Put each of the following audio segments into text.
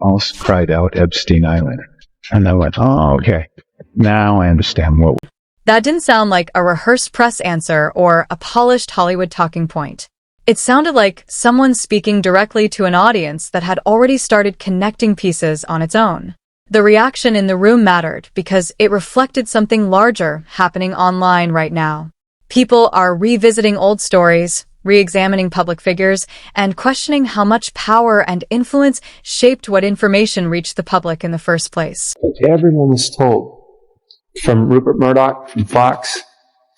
almost cried out Epstein Island. And I went, oh, okay. Now I understand what. That didn't sound like a rehearsed press answer or a polished Hollywood talking point. It sounded like someone speaking directly to an audience that had already started connecting pieces on its own. The reaction in the room mattered because it reflected something larger happening online right now. People are revisiting old stories, re-examining public figures, and questioning how much power and influence shaped what information reached the public in the first place. Everyone was told, from Rupert Murdoch, from Fox,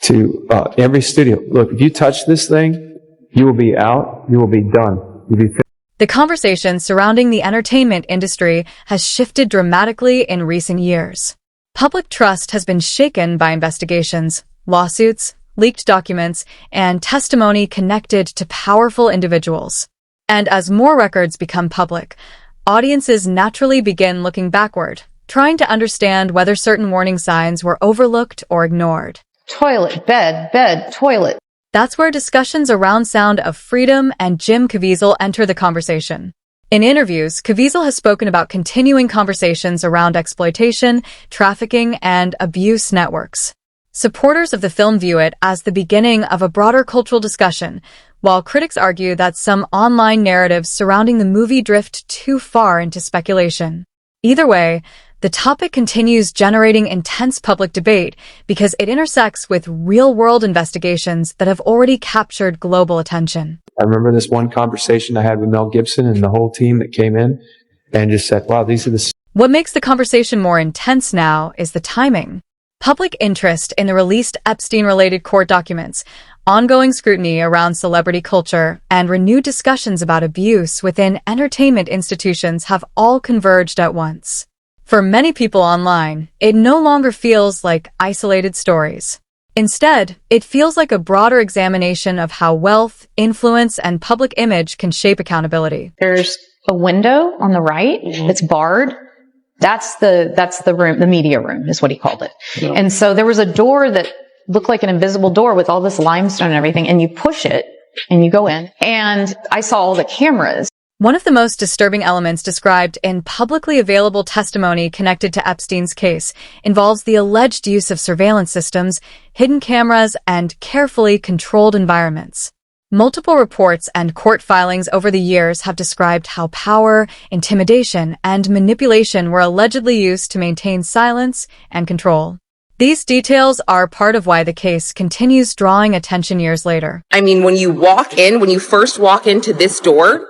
to every studio, look, if you touch this thing, you will be out, you will be done. You'll be finished. The conversation surrounding the entertainment industry has shifted dramatically in recent years. Public trust has been shaken by investigations, lawsuits, leaked documents, and testimony connected to powerful individuals. And as more records become public, audiences naturally begin looking backward, trying to understand whether certain warning signs were overlooked or ignored. Toilet, bed, toilet. That's where discussions around Sound of Freedom and Jim Caviezel enter the conversation. In interviews, Caviezel has spoken about continuing conversations around exploitation, trafficking, and abuse networks. Supporters of the film view it as the beginning of a broader cultural discussion, while critics argue that some online narratives surrounding the movie drift too far into speculation. Either way, the topic continues generating intense public debate because it intersects with real-world investigations that have already captured global attention. I remember this one conversation I had with Mel Gibson and the whole team that came in and just said, wow, these are the... What makes the conversation more intense now is the timing. Public interest in the released Epstein-related court documents, ongoing scrutiny around celebrity culture, and renewed discussions about abuse within entertainment institutions have all converged at once. For many people online, it no longer feels like isolated stories. Instead, it feels like a broader examination of how wealth, influence, and public image can shape accountability. There's a window on the right. It's barred. That's the room, the media room is what he called it. Yeah. And so there was a door that looked like an invisible door with all this limestone and everything, and you push it and you go in, and I saw all the cameras. One of the most disturbing elements described in publicly available testimony connected to Epstein's case involves the alleged use of surveillance systems, hidden cameras, and carefully controlled environments. Multiple reports and court filings over the years have described how power, intimidation, and manipulation were allegedly used to maintain silence and control. These details are part of why the case continues drawing attention years later. I mean, when you first walk into this door,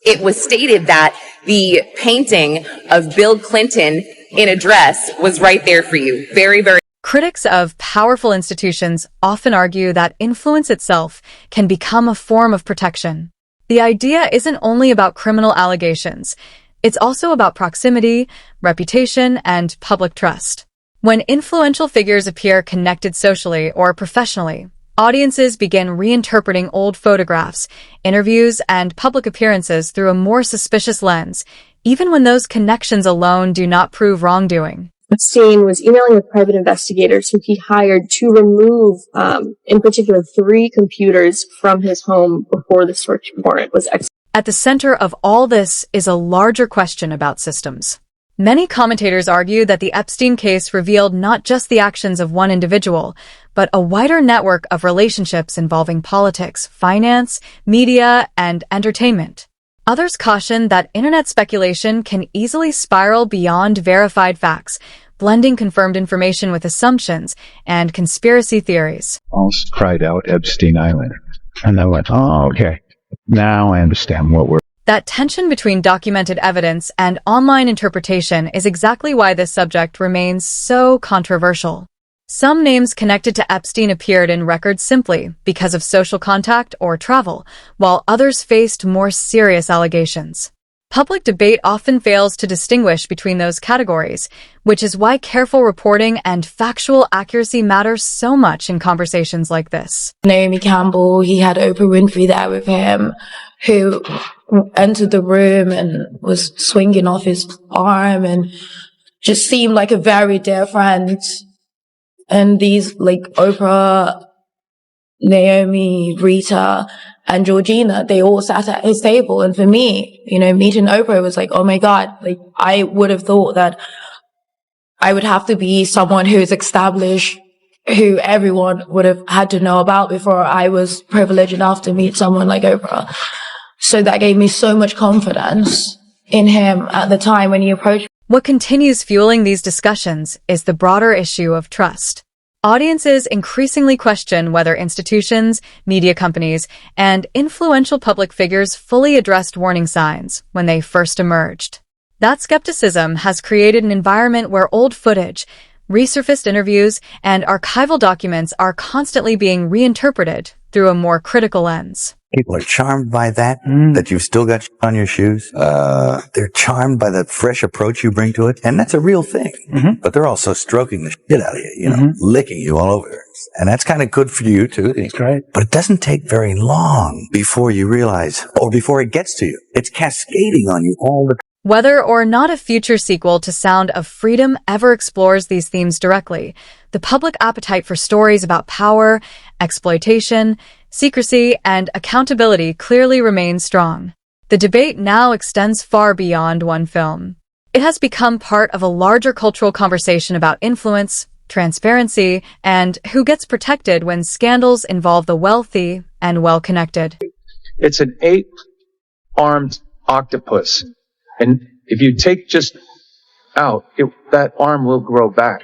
it was stated that the painting of Bill Clinton in a dress was right there for you. Very, very. Critics of powerful institutions often argue that influence itself can become a form of protection. The idea isn't only about criminal allegations. It's also about proximity, reputation, and public trust. When influential figures appear connected socially or professionally, audiences begin reinterpreting old photographs, interviews, and public appearances through a more suspicious lens, even when those connections alone do not prove wrongdoing. Epstein was emailing with private investigators who he hired to remove, in particular, 3 computers from his home before the search warrant was executed. At the center of all this is a larger question about systems. Many commentators argue that the Epstein case revealed not just the actions of one individual, but a wider network of relationships involving politics, finance, media, and entertainment. Others caution that internet speculation can easily spiral beyond verified facts, blending confirmed information with assumptions and conspiracy theories. Almost cried out Epstein Island. And I went, oh, okay. Now I understand what we're... That tension between documented evidence and online interpretation is exactly why this subject remains so controversial. Some names connected to Epstein appeared in records simply because of social contact or travel, while others faced more serious allegations. Public debate often fails to distinguish between those categories, which is why careful reporting and factual accuracy matters so much in conversations like this. Naomi Campbell, he had Oprah Winfrey there with him, who entered the room and was swinging off his arm and just seemed like a very dear friend. And these, like Oprah, Naomi, Rita, and Georgina, they all sat at his table. And for me, meeting Oprah was like, oh my God, like I would have thought that I would have to be someone who's established, who everyone would have had to know about before I was privileged enough to meet someone like Oprah. So that gave me so much confidence in him at the time when he approached. What continues fueling these discussions is the broader issue of trust. Audiences increasingly question whether institutions, media companies, and influential public figures fully addressed warning signs when they first emerged. That skepticism has created an environment where old footage, resurfaced interviews, and archival documents are constantly being reinterpreted through a more critical lens. People are charmed by that you've still got on your shoes. They're charmed by the fresh approach you bring to it. And that's a real thing. But they're also stroking the shit out of you, licking you all over. And that's kind of good for you too. That's right. But it doesn't take very long before you realize, or before it gets to you. It's cascading on you all the time. Whether or not a future sequel to Sound of Freedom ever explores these themes directly, the public appetite for stories about power, exploitation, secrecy, and accountability clearly remains strong. The debate now extends far beyond one film. It has become part of a larger cultural conversation about influence, transparency, and who gets protected when scandals involve the wealthy and well-connected. It's an 8-armed octopus. And if you take just out, that arm will grow back.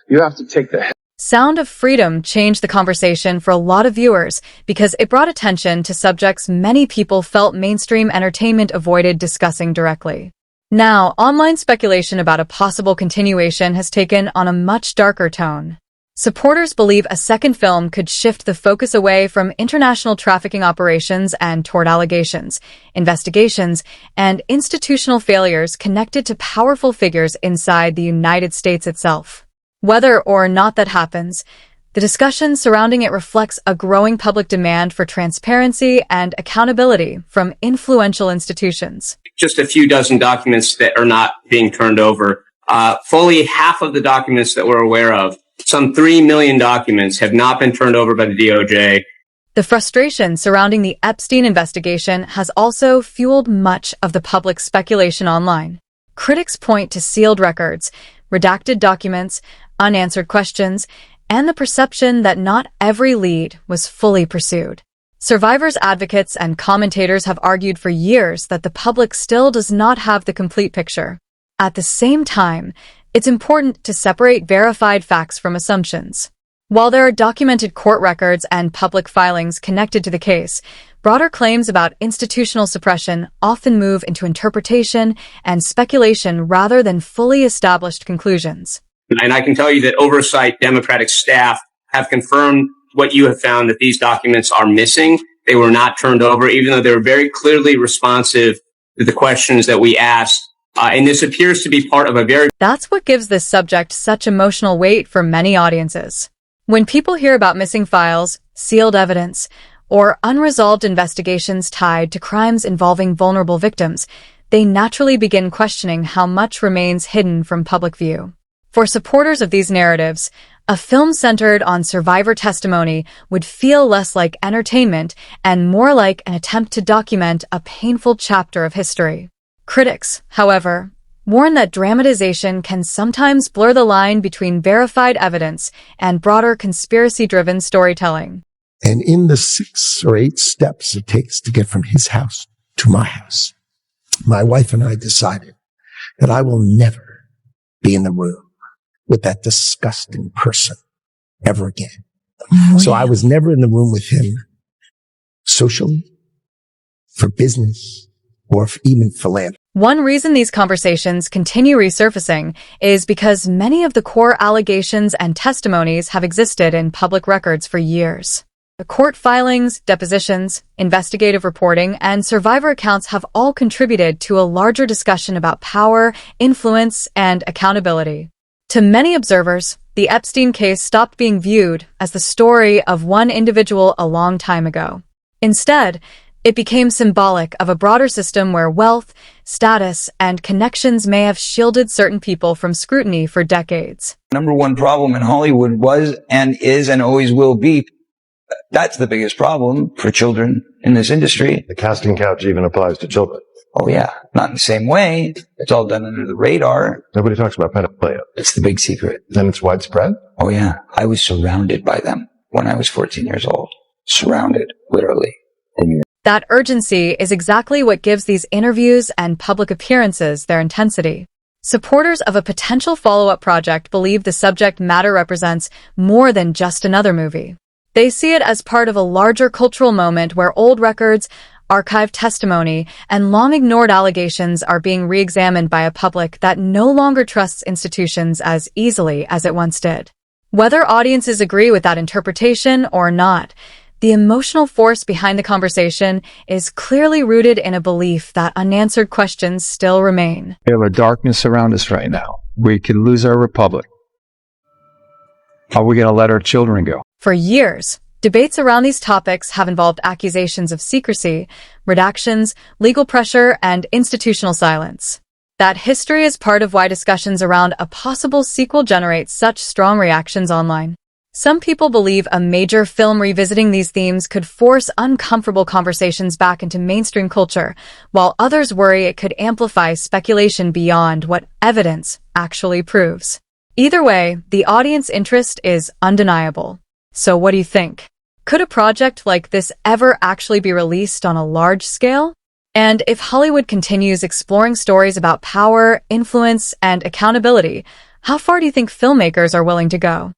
You have to take the head. Sound of Freedom changed the conversation for a lot of viewers because it brought attention to subjects many people felt mainstream entertainment avoided discussing directly. Now, online speculation about a possible continuation has taken on a much darker tone. Supporters believe a second film could shift the focus away from international trafficking operations and tort allegations, investigations, and institutional failures connected to powerful figures inside the United States itself. Whether or not that happens, the discussion surrounding it reflects a growing public demand for transparency and accountability from influential institutions. Just a few dozen documents that are not being turned over. Fully half of the documents that we're aware of, some 3 million documents, have not been turned over by the DOJ. The frustration surrounding the Epstein investigation has also fueled much of the public's speculation online. Critics point to sealed records, redacted documents, unanswered questions, and the perception that not every lead was fully pursued. Survivors' advocates and commentators have argued for years that the public still does not have the complete picture. At the same time, it's important to separate verified facts from assumptions. While there are documented court records and public filings connected to the case, broader claims about institutional suppression often move into interpretation and speculation rather than fully established conclusions. And I can tell you that oversight Democratic staff have confirmed what you have found, that these documents are missing. They were not turned over, even though they were very clearly responsive to the questions that we asked. And this appears to be part of a very... That's what gives this subject such emotional weight for many audiences. When people hear about missing files, sealed evidence, or unresolved investigations tied to crimes involving vulnerable victims, they naturally begin questioning how much remains hidden from public view. For supporters of these narratives, a film centered on survivor testimony would feel less like entertainment and more like an attempt to document a painful chapter of history. Critics, however, warn that dramatization can sometimes blur the line between verified evidence and broader conspiracy-driven storytelling. And in the 6 or 8 steps it takes to get from his house to my house, my wife and I decided that I will never be in the room with that disgusting person ever again. Oh, so I was never in the room with him socially, for business, or even philanthropy. One reason these conversations continue resurfacing is because many of the core allegations and testimonies have existed in public records for years. The court filings, depositions, investigative reporting, and survivor accounts have all contributed to a larger discussion about power, influence, and accountability. To many observers, the Epstein case stopped being viewed as the story of one individual a long time ago. Instead, it became symbolic of a broader system where wealth, status, and connections may have shielded certain people from scrutiny for decades. Number one problem in Hollywood was and is and always will be That's the biggest problem for children in this industry. The casting couch even applies to children. Oh yeah, not in the same way. It's all done under the radar. Nobody talks about pedophilia. It's the big secret. Then it's widespread? Oh yeah. I was surrounded by them when I was 14 years old. Surrounded, literally. That urgency is exactly what gives these interviews and public appearances their intensity. Supporters of a potential follow-up project believe the subject matter represents more than just another movie. They see it as part of a larger cultural moment where old records, archived testimony, and long-ignored allegations are being re-examined by a public that no longer trusts institutions as easily as it once did. Whether audiences agree with that interpretation or not, the emotional force behind the conversation is clearly rooted in a belief that unanswered questions still remain. We have a darkness around us right now. We could lose our republic. How are we going to let our children go? For years, debates around these topics have involved accusations of secrecy, redactions, legal pressure, and institutional silence. That history is part of why discussions around a possible sequel generate such strong reactions online. Some people believe a major film revisiting these themes could force uncomfortable conversations back into mainstream culture, while others worry it could amplify speculation beyond what evidence actually proves. Either way, the audience interest is undeniable. So what do you think? Could a project like this ever actually be released on a large scale? And if Hollywood continues exploring stories about power, influence, and accountability, how far do you think filmmakers are willing to go?